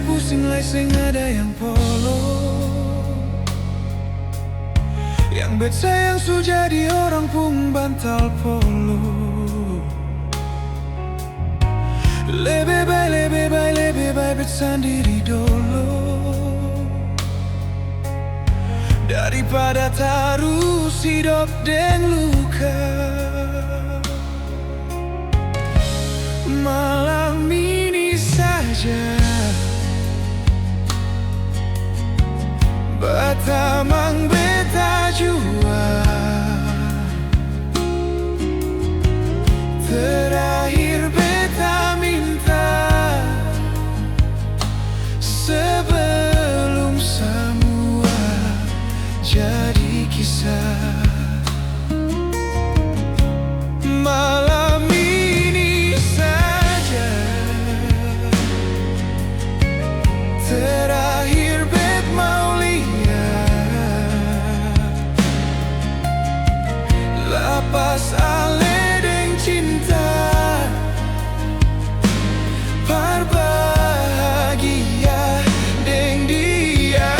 pusing lai sing ada yang polo. Yang bet sayang su jadi orang pun bantal polo. Lebih baik bet sendiri dulu daripada terus hidup dengan luka. Malam ini saja batamang beta jua terakhir beta minta sebelum semua jadi kisah. Malam ini saja terakhir bet mau lapas ale deng cinta berbahagia deng dia.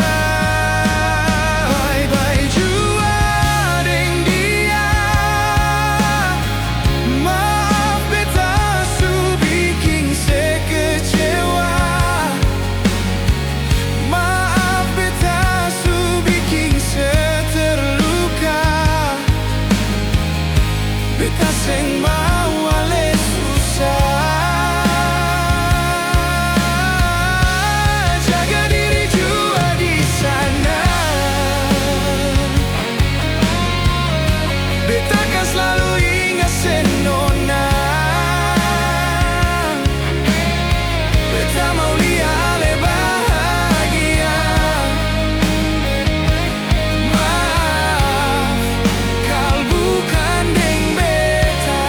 Bye-bye jua deng dia. Maaf beta su bikin sekecewa. Maaf beta su bikin seterluka. Beta seng mau ale susah. Jaga diri jua di sana. Beta kan selalu ingat senona. Beta mau lihat ale bahagia. Maaf, kau bukan deng beta.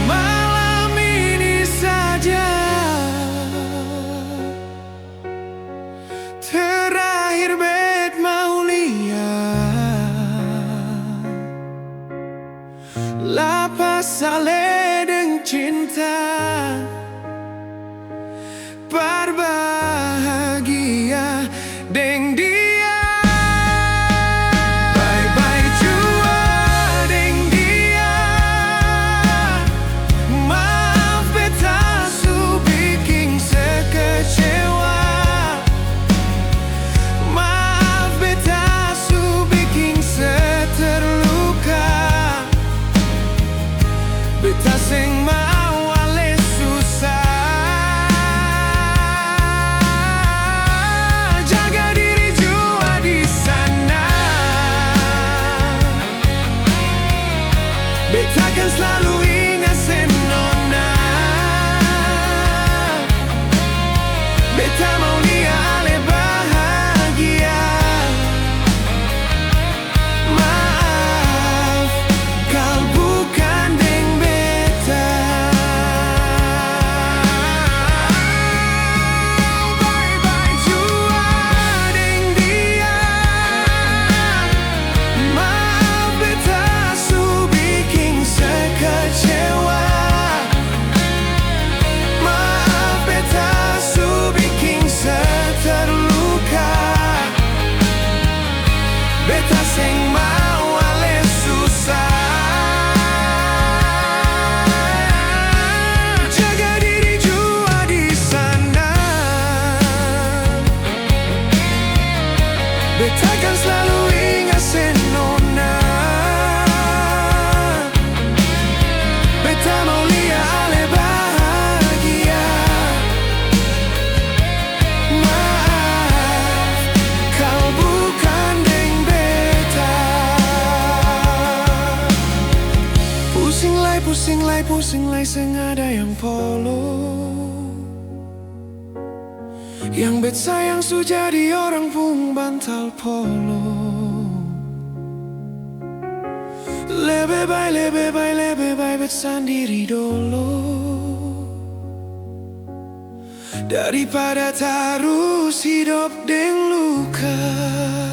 Malam ini saja terakhir bet mau lihat lapas ale deng cinta berbahagia deng dia. Bye-bye jua deng dia. Maaf beta su bikin sekecewa. Maaf beta su bikin seterluka. Beta seng mau ale susah. Jaga diri jua di sana. Beta kan selalu ingat senona. Beta mau lihat ale bahagia. Maaf, kau bukan deng beta. Bye-bye jua deng dia. Maaf beta su bikin sekecewa. Maaf beta su bikin seterluka. Beta seng mau ale susah. Jaga diri jua di sana. Beta kan selalu ingat senona. Beta mau lihat ale bahagia. Maaf, kau bukan deng beta. Pusing lai seng ada yang polo. Yang bet sayang su jadi orang pung bantal polo. Lebih baik bet sendiri dulu daripada terus hidup dengan luka.